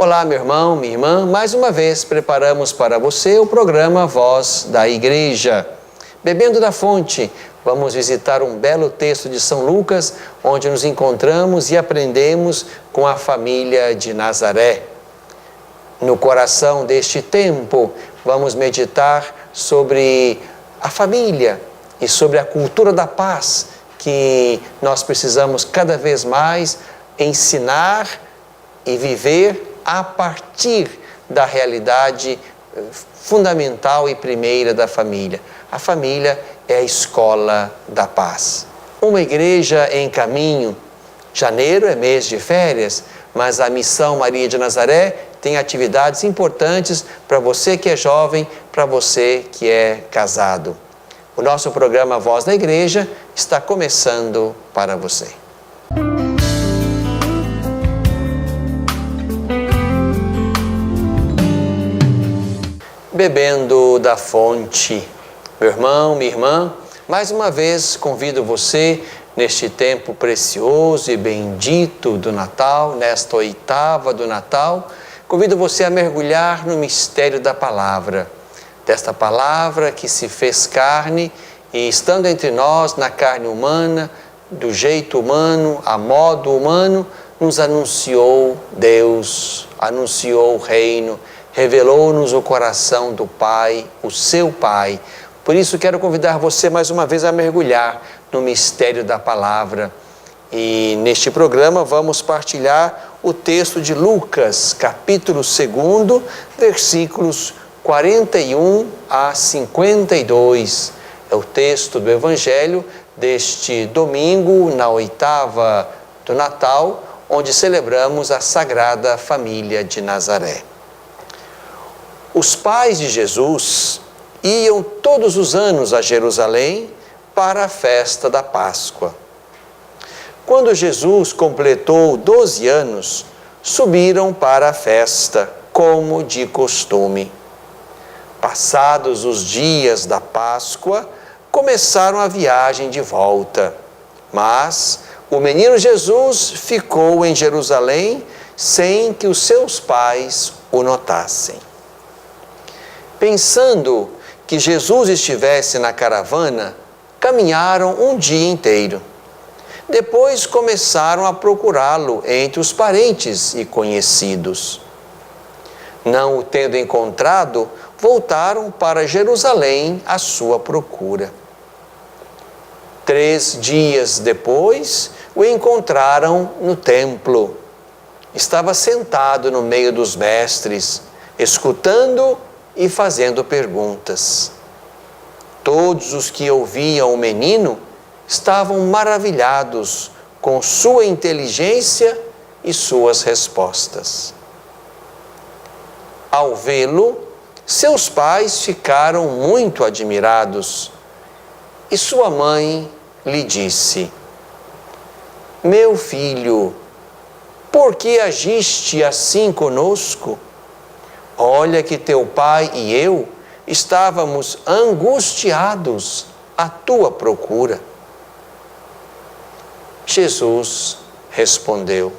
Olá, meu irmão, minha irmã. Mais uma vez preparamos para você o programa Voz da Igreja. Bebendo da fonte, vamos visitar um belo texto de São Lucas, onde nos encontramos e aprendemos com a família de Nazaré. No coração deste tempo, vamos meditar sobre a família e sobre a cultura da paz, que nós precisamos cada vez mais ensinar e viver a partir da realidade fundamental e primeira da família. A família é a escola da paz. Uma igreja em caminho. Janeiro é mês de férias, mas a Missão Maria de Nazaré tem atividades importantes para você que é jovem, para você que é casado. O nosso programa Voz da Igreja está começando para você. Bebendo da fonte. Meu irmão, minha irmã, mais uma vez convido você neste tempo precioso e bendito do Natal, nesta oitava do Natal, convido você a mergulhar no mistério da palavra, desta palavra que se fez carne e estando entre nós na carne humana, do jeito humano, a modo humano, nos anunciou Deus, anunciou o reino, revelou-nos o coração do Pai, o seu Pai. Por isso quero convidar você mais uma vez a mergulhar no mistério da palavra. E neste programa vamos partilhar o texto de Lucas, capítulo 2, versículos 41 a 52. É o texto do Evangelho deste domingo, na oitava do Natal, onde celebramos a Sagrada Família de Nazaré. Os pais de Jesus iam todos os anos a Jerusalém para a festa da Páscoa. Quando Jesus completou 12 anos, subiram para a festa, como de costume. Passados os dias da Páscoa, começaram a viagem de volta. Mas o menino Jesus ficou em Jerusalém sem que os seus pais o notassem. Pensando que Jesus estivesse na caravana, caminharam um dia inteiro. Depois começaram a procurá-lo entre os parentes e conhecidos. Não o tendo encontrado, voltaram para Jerusalém à sua procura. 3 dias depois, o encontraram no templo. Estava sentado no meio dos mestres, escutando e fazendo perguntas. Todos os que ouviam o menino estavam maravilhados com sua inteligência e suas respostas. Ao vê-lo, seus pais ficaram muito admirados e sua mãe lhe disse: Meu filho, por que agiste assim conosco? Olha que teu pai e eu estávamos angustiados à tua procura. Jesus respondeu: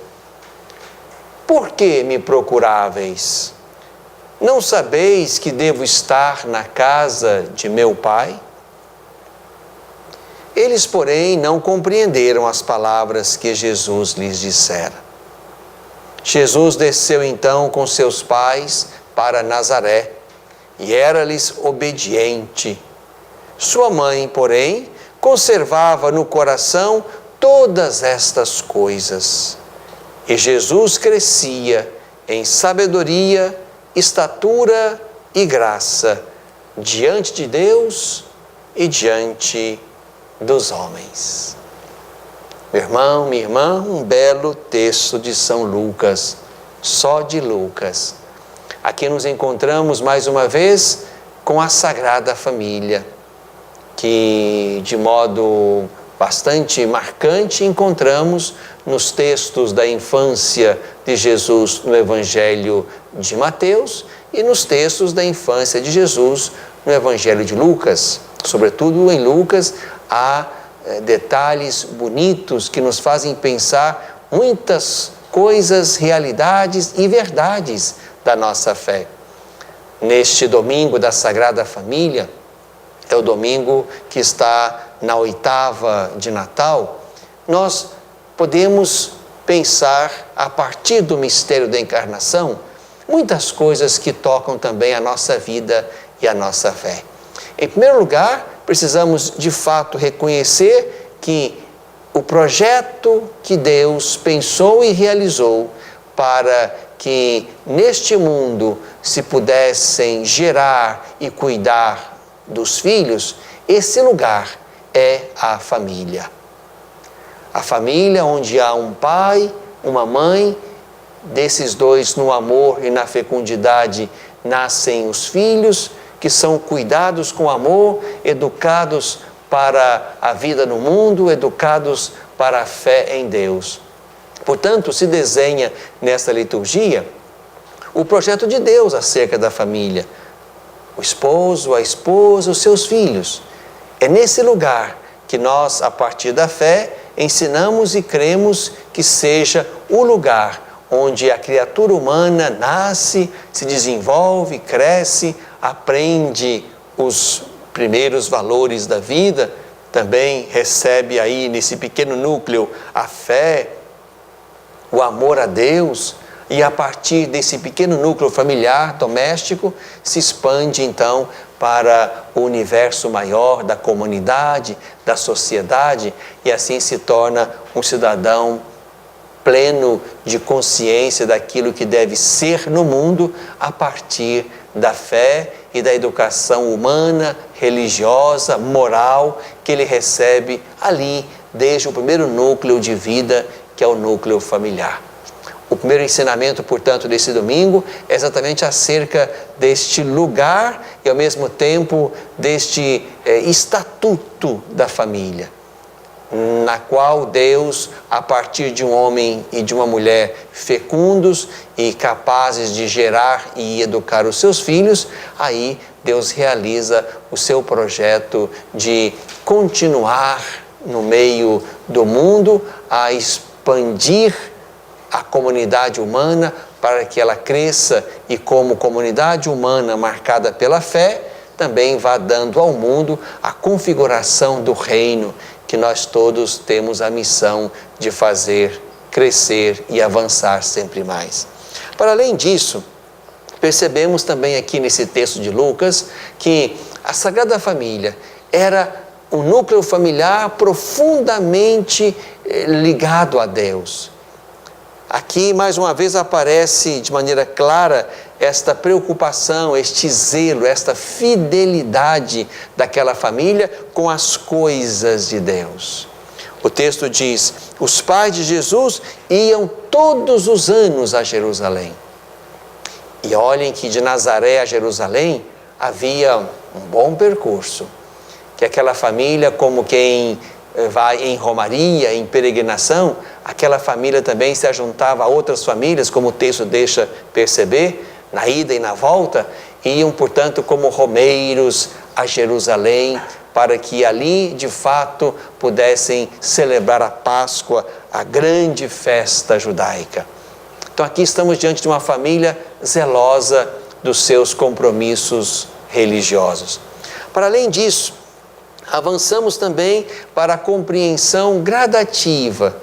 Por que me procuráveis? Não sabeis que devo estar na casa de meu pai? Eles, porém, não compreenderam as palavras que Jesus lhes dissera. Jesus desceu então com seus pais para Nazaré e era-lhes obediente. Sua mãe, porém, conservava no coração todas estas coisas. E Jesus crescia em sabedoria, estatura e graça diante de Deus e diante dos homens. Meu irmão, minha irmã, um belo texto de São Lucas, só de Lucas. Aqui nos encontramos mais uma vez com a Sagrada Família, que de modo bastante marcante encontramos nos textos da infância de Jesus no Evangelho de Mateus e nos textos da infância de Jesus no Evangelho de Lucas. Sobretudo em Lucas há detalhes bonitos que nos fazem pensar muitas coisas, realidades e verdades da nossa fé. Neste domingo da Sagrada Família, é o domingo que está na oitava de Natal, nós podemos pensar, a partir do mistério da encarnação, muitas coisas que tocam também a nossa vida e a nossa fé. Em primeiro lugar, precisamos de fato reconhecer que o projeto que Deus pensou e realizou para que neste mundo se pudessem gerar e cuidar dos filhos, esse lugar é a família. A família onde há um pai, uma mãe, desses dois no amor e na fecundidade nascem os filhos, que são cuidados com amor, educados para a vida no mundo, educados para a fé em Deus. Portanto, se desenha nesta liturgia o projeto de Deus acerca da família. O esposo, a esposa, os seus filhos. É nesse lugar que nós, a partir da fé, ensinamos e cremos que seja o lugar onde a criatura humana nasce, se desenvolve, cresce, aprende os primeiros valores da vida, também recebe aí nesse pequeno núcleo a fé, o amor a Deus, e a partir desse pequeno núcleo familiar, doméstico, se expande então para o universo maior da comunidade, da sociedade, e assim se torna um cidadão pleno de consciência daquilo que deve ser no mundo a partir da fé e da educação humana, religiosa, moral, que ele recebe ali desde o primeiro núcleo de vida, que é o núcleo familiar. O primeiro ensinamento, portanto, desse domingo é exatamente acerca deste lugar e, ao mesmo tempo, deste estatuto da família, na qual Deus, a partir de um homem e de uma mulher fecundos e capazes de gerar e educar os seus filhos, aí Deus realiza o seu projeto de continuar no meio do mundo a expandir a comunidade humana para que ela cresça e, como comunidade humana marcada pela fé, também vá dando ao mundo a configuração do reino que nós todos temos a missão de fazer crescer e avançar sempre mais. Para além disso, percebemos também aqui nesse texto de Lucas que a Sagrada Família era um núcleo familiar profundamente ligado a Deus. Aqui, mais uma vez, aparece de maneira clara esta preocupação, este zelo, esta fidelidade daquela família com as coisas de Deus. O texto diz: os pais de Jesus iam todos os anos a Jerusalém. E olhem que de Nazaré a Jerusalém havia um bom percurso, que aquela família, como quem vai em romaria, em peregrinação, aquela família também se ajuntava a outras famílias, como o texto deixa perceber, na ida e na volta, iam, portanto, como romeiros a Jerusalém, para que ali, de fato, pudessem celebrar a Páscoa, a grande festa judaica. Então aqui estamos diante de uma família zelosa dos seus compromissos religiosos. Para além disso, avançamos também para a compreensão gradativa,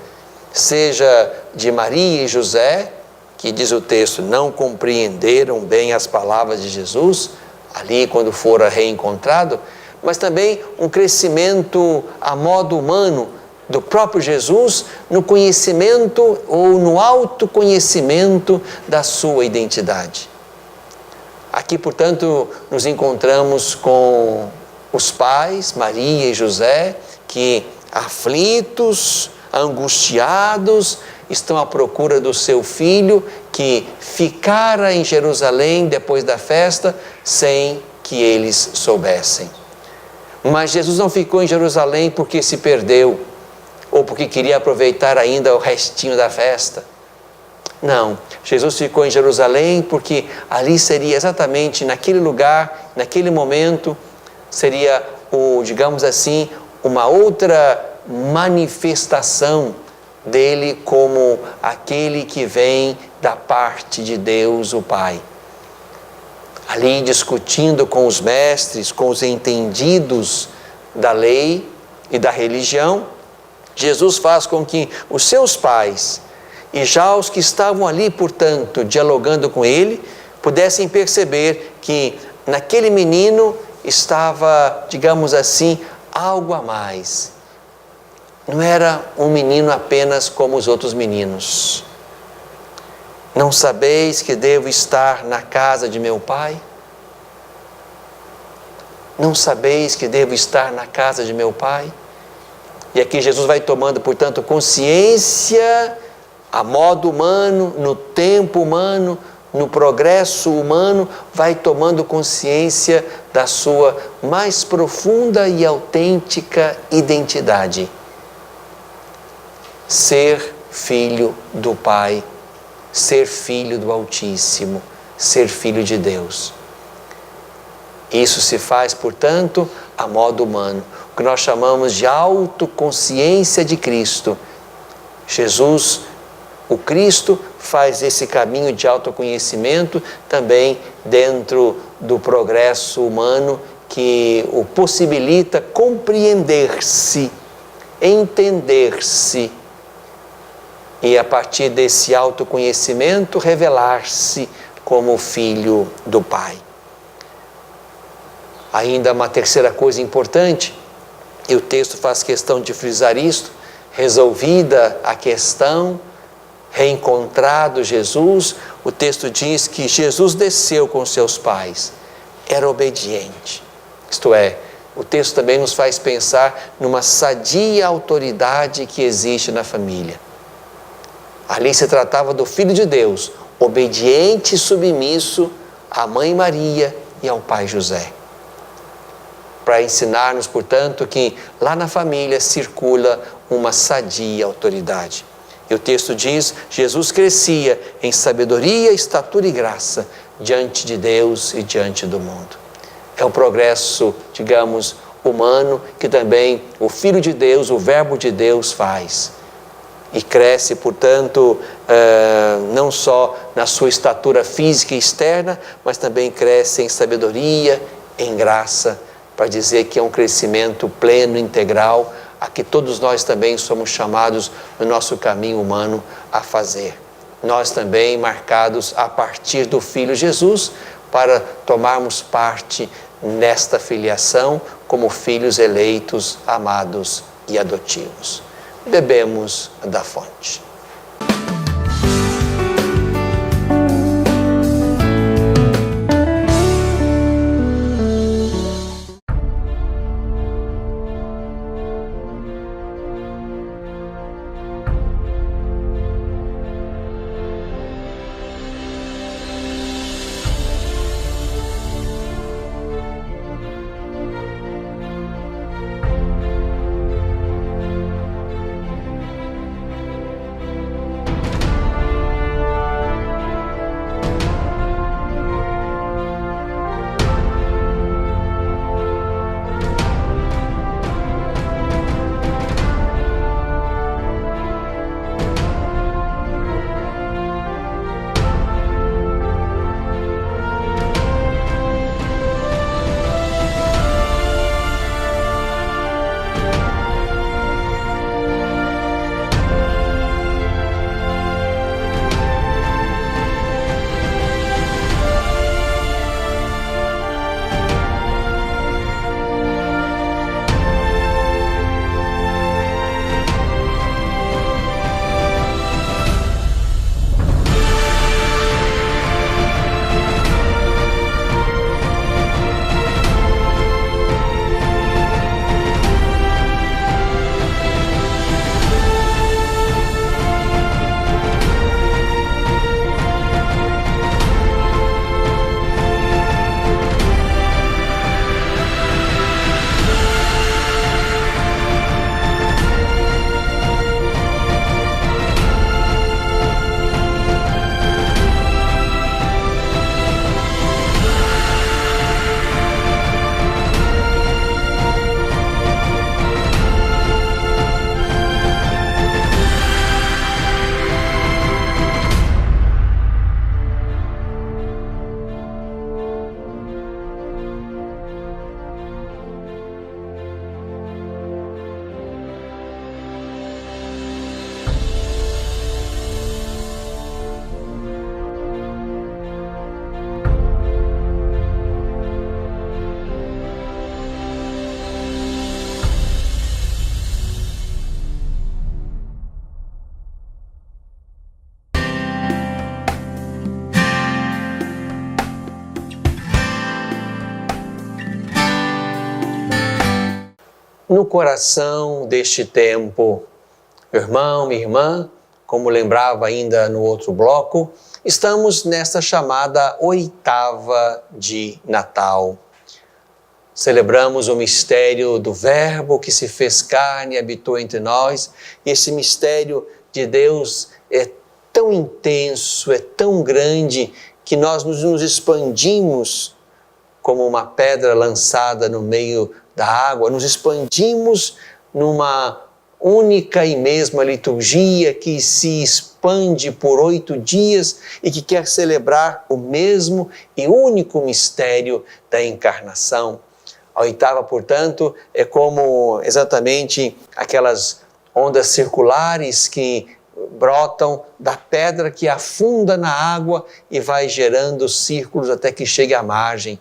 seja de Maria e José, que diz o texto, não compreenderam bem as palavras de Jesus, ali quando fora reencontrado, mas também um crescimento a modo humano do próprio Jesus no conhecimento ou no autoconhecimento da sua identidade. Aqui, portanto, nos encontramos com os pais, Maria e José, que aflitos, angustiados, estão à procura do seu filho que ficara em Jerusalém depois da festa sem que eles soubessem. Mas Jesus não ficou em Jerusalém porque se perdeu ou porque queria aproveitar ainda o restinho da festa. Não, Jesus ficou em Jerusalém porque ali seria exatamente naquele lugar, naquele momento, seria, digamos assim, uma outra manifestação dele como aquele que vem da parte de Deus, o Pai. Ali discutindo com os mestres, com os entendidos da lei e da religião, Jesus faz com que os seus pais e já os que estavam ali, portanto, dialogando com ele, pudessem perceber que naquele menino estava, digamos assim, algo a mais. Não era um menino apenas como os outros meninos. Não sabeis que devo estar na casa de meu pai? Não sabeis que devo estar na casa de meu pai? E aqui Jesus vai tomando, portanto, consciência a modo humano, no tempo humano, no progresso humano, vai tomando consciência da sua mais profunda e autêntica identidade. Ser filho do Pai, ser filho do Altíssimo, ser filho de Deus. Isso se faz, portanto, a modo humano, o que nós chamamos de autoconsciência de Cristo. Jesus, o Cristo, faz esse caminho de autoconhecimento também dentro do progresso humano que o possibilita compreender-se, entender-se e, a partir desse autoconhecimento, revelar-se como filho do Pai. Ainda uma terceira coisa importante, e o texto faz questão de frisar isto: resolvida a questão, reencontrado Jesus, o texto diz que Jesus desceu com seus pais, era obediente. Isto é, o texto também nos faz pensar numa sadia autoridade que existe na família. Ali se tratava do Filho de Deus, obediente e submisso à Mãe Maria e ao Pai José. Para ensinar-nos, portanto, que lá na família circula uma sadia autoridade. E o texto diz: Jesus crescia em sabedoria, estatura e graça diante de Deus e diante do mundo. É um progresso, digamos, humano que também o Filho de Deus, o Verbo de Deus faz. E cresce, portanto, não só na sua estatura física e externa, mas também cresce em sabedoria, em graça, para dizer que é um crescimento pleno, integral, a que todos nós também somos chamados no nosso caminho humano a fazer. Nós também marcados a partir do Filho Jesus para tomarmos parte nesta filiação como filhos eleitos, amados e adotivos. Bebemos da fonte. no coração deste tempo. Meu irmão, minha irmã, como lembrava ainda no outro bloco, estamos nesta chamada oitava de Natal. Celebramos o mistério do Verbo que se fez carne e habitou entre nós. E esse mistério de Deus é tão intenso, é tão grande, que nós nos expandimos como uma pedra lançada no meio da água, nos expandimos numa única e mesma liturgia que se expande por 8 dias e que quer celebrar o mesmo e único mistério da encarnação. A oitava, portanto, é como exatamente aquelas ondas circulares que brotam da pedra que afunda na água e vai gerando círculos até que chegue à margem.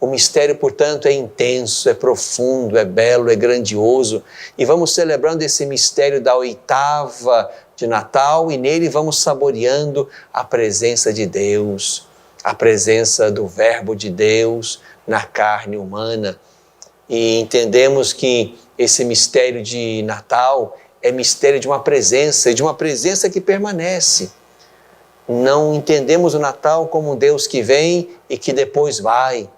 O mistério, portanto, é intenso, é profundo, é belo, é grandioso. E vamos celebrando esse mistério da oitava de Natal e nele vamos saboreando a presença de Deus, a presença do Verbo de Deus na carne humana. E entendemos que esse mistério de Natal é mistério de uma presença, e de uma presença que permanece. Não entendemos o Natal como um Deus que vem e que depois vai.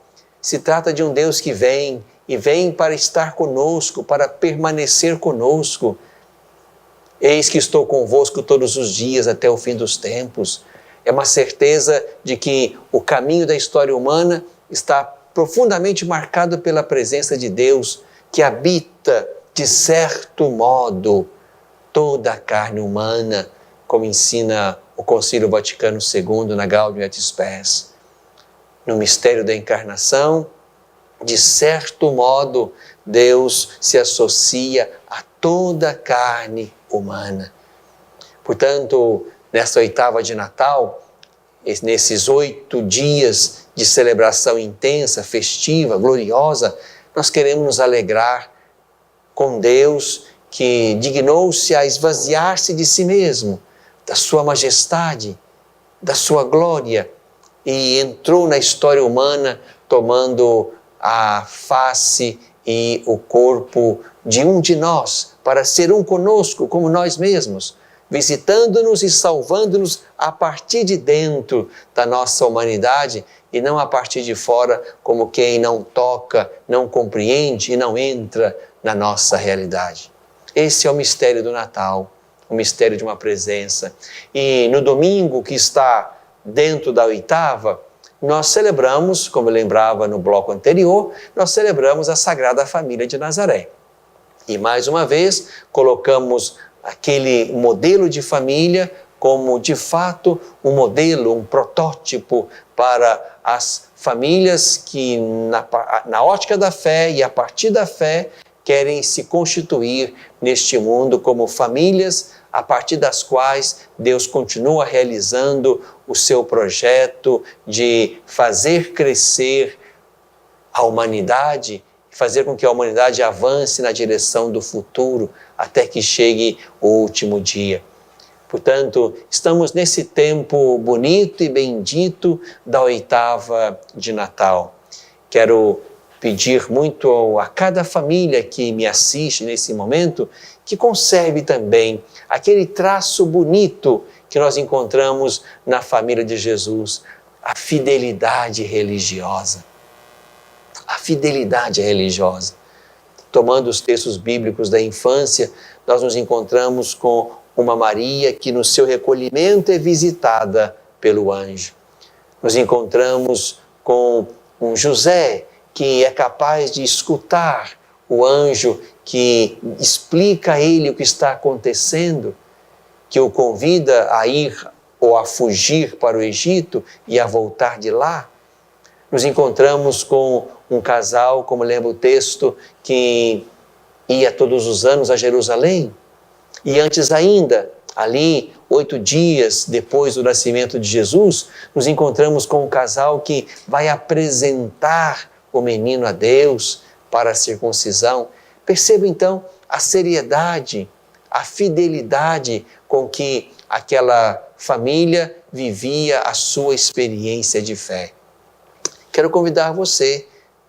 Se trata de um Deus que vem e vem para estar conosco, para permanecer conosco. Eis que estou convosco todos os dias até o fim dos tempos. É uma certeza de que o caminho da história humana está profundamente marcado pela presença de Deus, que habita, de certo modo, toda a carne humana, como ensina o Concílio Vaticano II na Gaudium et Spes. No mistério da encarnação, de certo modo, Deus se associa a toda a carne humana. Portanto, nesta oitava de Natal, nesses 8 dias de celebração intensa, festiva, gloriosa, nós queremos nos alegrar com Deus que dignou-se a esvaziar-se de si mesmo, da sua majestade, da sua glória, e entrou na história humana tomando a face e o corpo de um de nós, para ser um conosco, como nós mesmos, visitando-nos e salvando-nos a partir de dentro da nossa humanidade e não a partir de fora, como quem não toca, não compreende e não entra na nossa realidade. Esse é o mistério do Natal, o mistério de uma presença. E no domingo que está dentro da oitava, nós celebramos, como eu lembrava no bloco anterior, nós celebramos a Sagrada Família de Nazaré. E mais uma vez, colocamos aquele modelo de família como, de fato, um modelo, um protótipo para as famílias que, na ótica da fé e a partir da fé, querem se constituir neste mundo como famílias a partir das quais Deus continua realizando o seu projeto de fazer crescer a humanidade, fazer com que a humanidade avance na direção do futuro até que chegue o último dia. Portanto, estamos nesse tempo bonito e bendito da oitava de Natal. Quero pedir muito a cada família que me assiste nesse momento que conserve também aquele traço bonito que nós encontramos na família de Jesus, a fidelidade religiosa. A fidelidade religiosa. Tomando os textos bíblicos da infância, nós nos encontramos com uma Maria que no seu recolhimento é visitada pelo anjo. Nos encontramos com um José que é capaz de escutar o anjo que explica a ele o que está acontecendo, que o convida a ir ou a fugir para o Egito e a voltar de lá. Nos encontramos com um casal, como lembra o texto, que ia todos os anos a Jerusalém. E antes ainda, ali, 8 dias depois do nascimento de Jesus, nos encontramos com um casal que vai apresentar o menino a Deus para a circuncisão. Perceba então a seriedade, a fidelidade com que aquela família vivia a sua experiência de fé. Quero convidar você,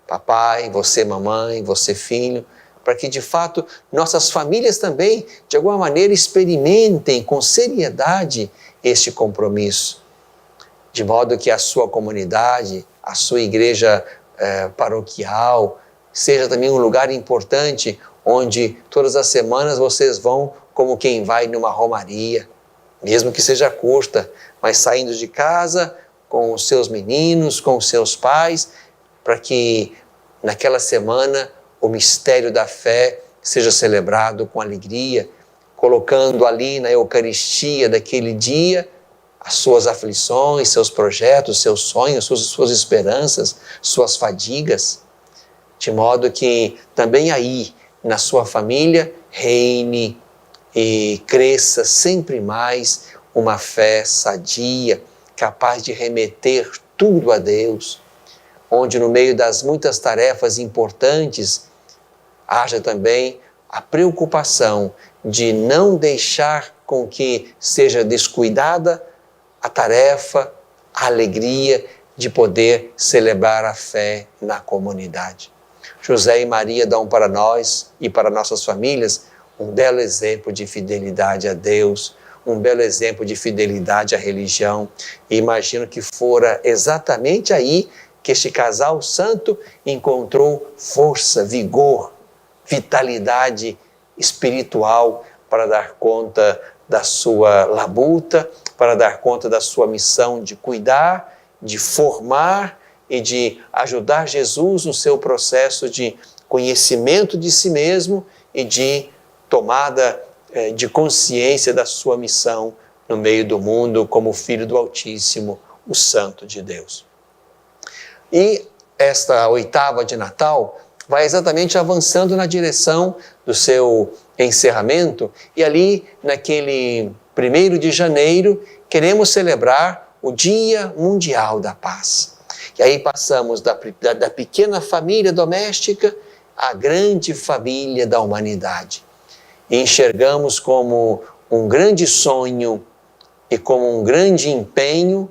papai, você mamãe, você filho, para que de fato nossas famílias também, de alguma maneira, experimentem com seriedade este compromisso, de modo que a sua comunidade, a sua igreja paroquial, seja também um lugar importante onde todas as semanas vocês vão como quem vai numa romaria, mesmo que seja curta, mas saindo de casa com os seus meninos, com os seus pais, para que naquela semana o mistério da fé seja celebrado com alegria, colocando ali na Eucaristia daquele dia as suas aflições, seus projetos, seus sonhos, suas esperanças, suas fadigas, de modo que também aí, na sua família, reine e cresça sempre mais uma fé sadia, capaz de remeter tudo a Deus, onde no meio das muitas tarefas importantes, haja também a preocupação de não deixar com que seja descuidada a tarefa, a alegria de poder celebrar a fé na comunidade. José e Maria dão para nós e para nossas famílias um belo exemplo de fidelidade a Deus, um belo exemplo de fidelidade à religião. E imagino que fora exatamente aí que este casal santo encontrou força, vigor, vitalidade espiritual para dar conta da sua labuta, para dar conta da sua missão de cuidar, de formar e de ajudar Jesus no seu processo de conhecimento de si mesmo e de tomada de consciência da sua missão no meio do mundo como Filho do Altíssimo, o Santo de Deus. E esta oitava de Natal vai exatamente avançando na direção do seu encerramento e ali naquele 1º de janeiro queremos celebrar o Dia Mundial da Paz. E aí passamos da pequena família doméstica à grande família da humanidade. E enxergamos como um grande sonho e como um grande empenho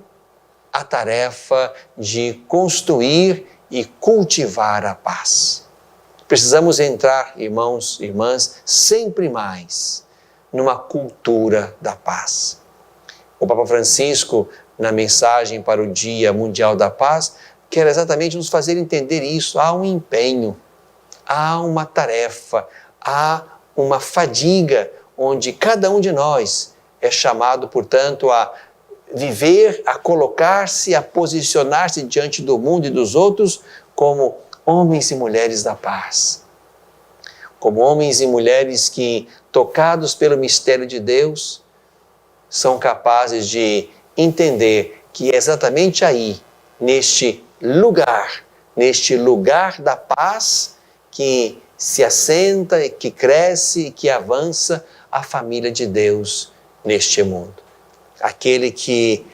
a tarefa de construir e cultivar a paz. Precisamos entrar, irmãos e irmãs, sempre mais numa cultura da paz. O Papa Francisco, na mensagem para o Dia Mundial da Paz, quer exatamente nos fazer entender isso. Há um empenho, há uma tarefa, há uma fadiga, onde cada um de nós é chamado, portanto, a viver, a colocar-se, a posicionar-se diante do mundo e dos outros como homens e mulheres da paz. Como homens e mulheres que, tocados pelo mistério de Deus, são capazes de entender que é exatamente aí, neste lugar da paz, que se assenta, que cresce, que avança a família de Deus neste mundo. Aquele que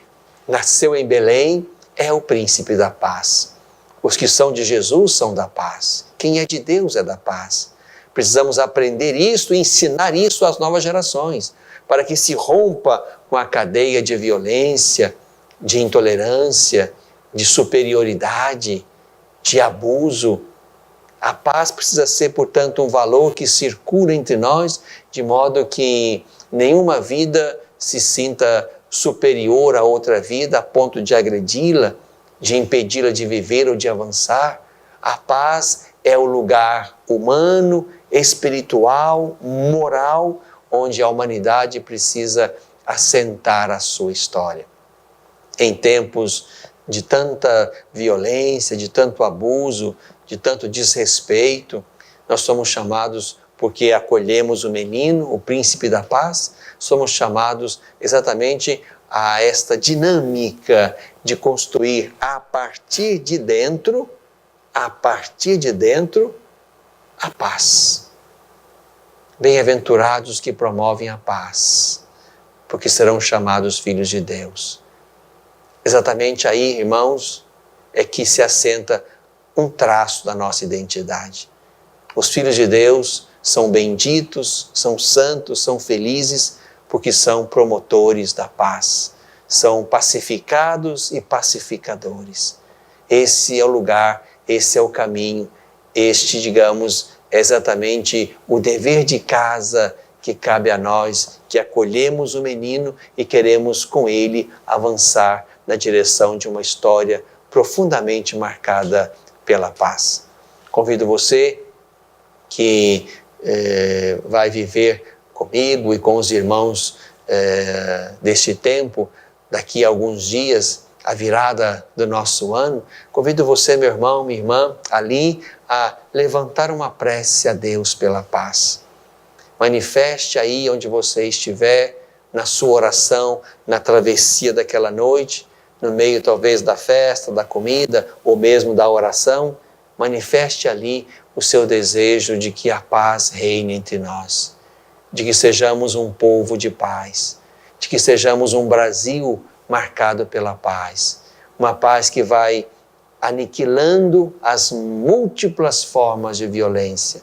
nasceu em Belém é o príncipe da paz. Os que são de Jesus são da paz. Quem é de Deus é da paz. Precisamos aprender isso e ensinar isso às novas gerações, para que se rompa com a cadeia de violência, de intolerância, de superioridade, de abuso. A paz precisa ser, portanto, um valor que circula entre nós, de modo que nenhuma vida se sinta superior a outra vida a ponto de agredi-la, de impedi-la de viver ou de avançar. A paz é o lugar humano, espiritual, moral, onde a humanidade precisa assentar a sua história. Em tempos de tanta violência, de tanto abuso, de tanto desrespeito, nós somos chamados, porque acolhemos o menino, o príncipe da paz, somos chamados exatamente a esta dinâmica de construir a partir de dentro, a paz. Bem-aventurados que promovem a paz, porque serão chamados filhos de Deus. Exatamente aí, irmãos, é que se assenta um traço da nossa identidade. Os filhos de Deus são benditos, são santos, são felizes, porque são promotores da paz, são pacificados e pacificadores. Esse é o lugar, esse é o caminho, este, digamos, é exatamente o dever de casa que cabe a nós, que acolhemos o menino e queremos com ele avançar na direção de uma história profundamente marcada pela paz. Convido você que vai viver comigo e com os irmãos deste tempo, daqui a alguns dias, a virada do nosso ano, convido você, meu irmão, minha irmã, ali a levantar uma prece a Deus pela paz. Manifeste aí onde você estiver, na sua oração, na travessia daquela noite, no meio talvez da festa, da comida, ou mesmo da oração, manifeste ali o seu desejo de que a paz reine entre nós, de que sejamos um povo de paz, de que sejamos um Brasil marcado pela paz, uma paz que vai aniquilando as múltiplas formas de violência,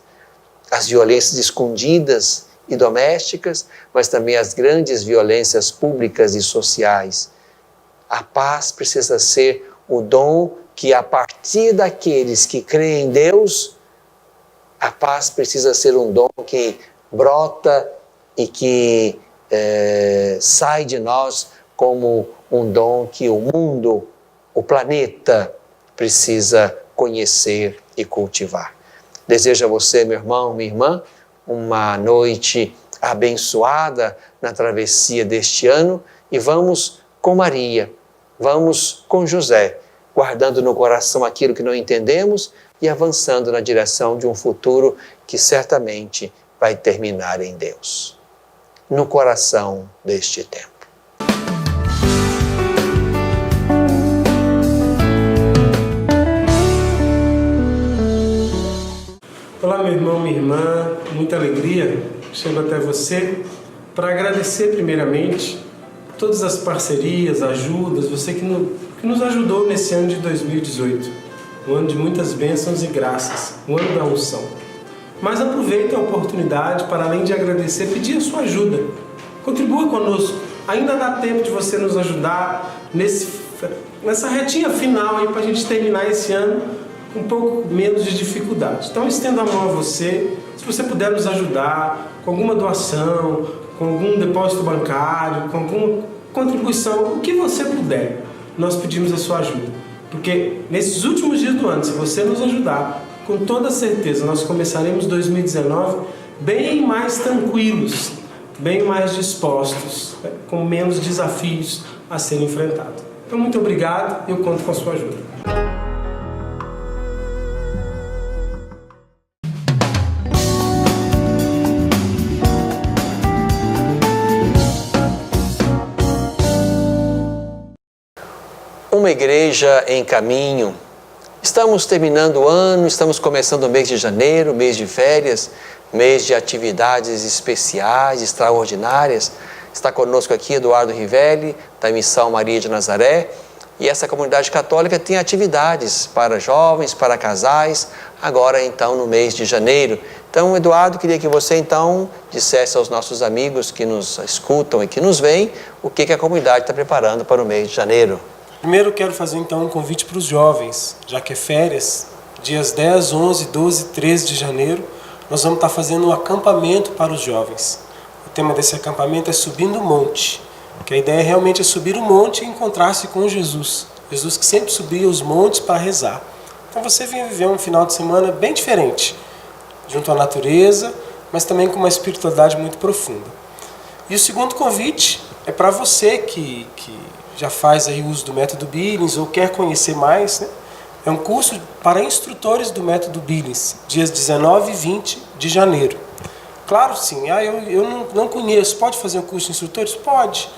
as violências escondidas e domésticas, mas também as grandes violências públicas e sociais. A paz precisa ser o dom que, a partir daqueles que creem em Deus, a paz precisa ser um dom que brota e que sai de nós como um dom que o mundo, o planeta, precisa conhecer e cultivar. Desejo a você, meu irmão, minha irmã, uma noite abençoada na travessia deste ano e vamos com Maria, vamos com José, guardando no coração aquilo que não entendemos e avançando na direção de um futuro que certamente vai terminar em Deus. No coração deste tempo. Olá, meu irmão, minha irmã, muita alegria, chego até você para agradecer primeiramente todas as parcerias, ajudas, você que nos ajudou nesse ano de 2018, um ano de muitas bênçãos e graças, um ano da unção. Mas aproveite a oportunidade para, além de agradecer, pedir a sua ajuda. Contribua conosco, ainda dá tempo de você nos ajudar nessa retinha final aí para a gente terminar esse ano um pouco menos de dificuldade. Então estendo a mão a você, se você puder nos ajudar com alguma doação, com algum depósito bancário, com alguma contribuição, o que você puder, nós pedimos a sua ajuda. Porque nesses últimos dias do ano, se você nos ajudar, com toda certeza nós começaremos 2019 bem mais tranquilos, bem mais dispostos, com menos desafios a serem enfrentados. Então muito obrigado e eu conto com a sua ajuda. Uma igreja em caminho. Estamos terminando o ano, estamos começando o mês de janeiro, mês de férias, mês de atividades especiais, extraordinárias. Está conosco aqui Eduardo Rivelli, da Missão Maria de Nazaré. E essa comunidade católica tem atividades para jovens, para casais, agora então no mês de janeiro. Então, Eduardo, queria que você então dissesse aos nossos amigos que nos escutam e que nos veem o que a comunidade está preparando para o mês de janeiro. Primeiro eu quero fazer então um convite para os jovens, já que é férias, dias 10, 11, 12 e 13 de janeiro, nós vamos estar fazendo um acampamento para os jovens. O tema desse acampamento é Subindo o Monte, que a ideia realmente é subir o monte e encontrar-se com Jesus. Jesus que sempre subia os montes para rezar. Então você vem viver um final de semana bem diferente, junto à natureza, mas também com uma espiritualidade muito profunda. E o segundo convite é para você que já faz aí uso do método Billings ou quer conhecer mais, né? É um curso para instrutores do método Billings, dias 19 e 20 de janeiro. Claro, sim, eu não conheço, pode fazer um curso de instrutores? Pode,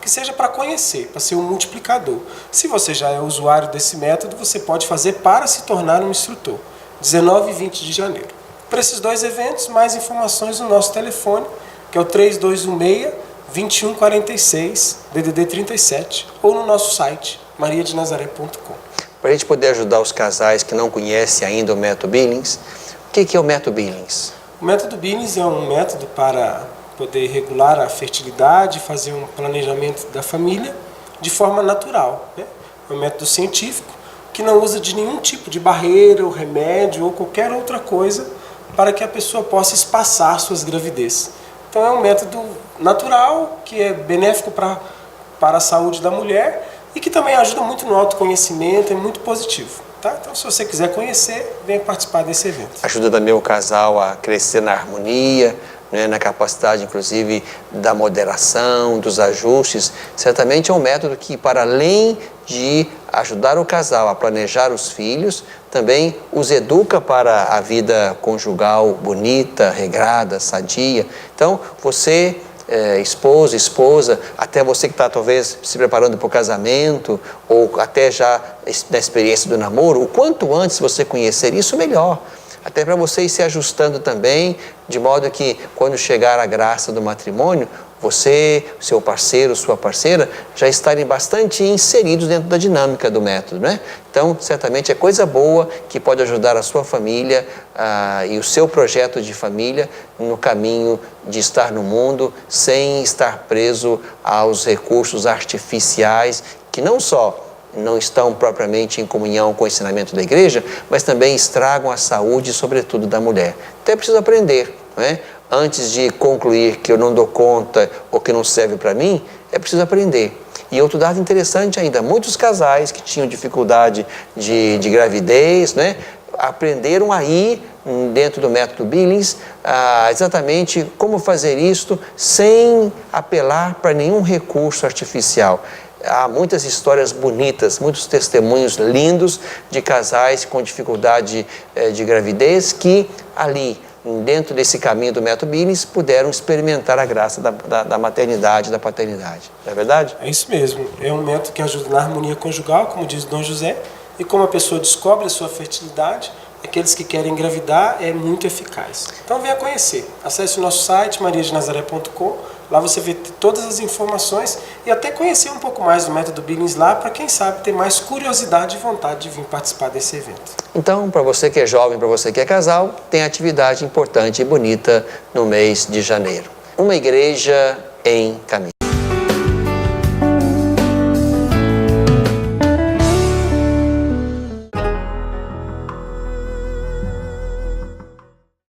que seja para conhecer, para ser um multiplicador. Se você já é usuário desse método, você pode fazer para se tornar um instrutor, 19 e 20 de janeiro. Para esses dois eventos, mais informações no nosso telefone, que é o 3216-2146, DDD 37, ou no nosso site, mariadenazaré.com. Para a gente poder ajudar os casais que não conhecem ainda o método Billings, o que é o método Billings? O método Billings é um método para poder regular a fertilidade, fazer um planejamento da família de forma natural, né? É um método científico que não usa de nenhum tipo de barreira ou remédio ou qualquer outra coisa para que a pessoa possa espaçar suas gravidez. Então é um método natural, que é benéfico para a saúde da mulher e que também ajuda muito no autoconhecimento, é muito positivo. Tá? Então, se você quiser conhecer, venha participar desse evento. Ajuda também o casal a crescer na harmonia, né, na capacidade, inclusive, da moderação, dos ajustes. Certamente é um método que, para além de ajudar o casal a planejar os filhos, também os educa para a vida conjugal bonita, regrada, sadia. Então, você, esposo, esposa, até você que está talvez se preparando para o casamento ou até já na experiência do namoro, o quanto antes você conhecer isso, melhor. Até para você ir se ajustando também, de modo que quando chegar a graça do matrimônio, você, seu parceiro, sua parceira, já estarem bastante inseridos dentro da dinâmica do método, né? Então, certamente é coisa boa que pode ajudar a sua família e o seu projeto de família no caminho de estar no mundo sem estar preso aos recursos artificiais que não só não estão propriamente em comunhão com o ensinamento da igreja, mas também estragam a saúde, sobretudo, da mulher. Então é preciso aprender, não é? Antes de concluir que eu não dou conta ou que não serve para mim, é preciso aprender. E outro dado interessante ainda, muitos casais que tinham dificuldade de gravidez, né, aprenderam a ir dentro do método Billings exatamente como fazer isto sem apelar para nenhum recurso artificial. Há muitas histórias bonitas, muitos testemunhos lindos de casais com dificuldade de gravidez que ali, dentro desse caminho do método Billings, puderam experimentar a graça da maternidade, da paternidade. Não é verdade? É isso mesmo. É um método que ajuda na harmonia conjugal, como diz Dom José, e como a pessoa descobre a sua fertilidade, aqueles que querem engravidar, é muito eficaz. Então venha conhecer. Acesse o nosso site, mariadenazaré.com. Lá você vê todas as informações e até conhecer um pouco mais do método Billings lá, para quem sabe ter mais curiosidade e vontade de vir participar desse evento. Então, para você que é jovem, para você que é casal, tem atividade importante e bonita no mês de janeiro. Uma igreja em caminho.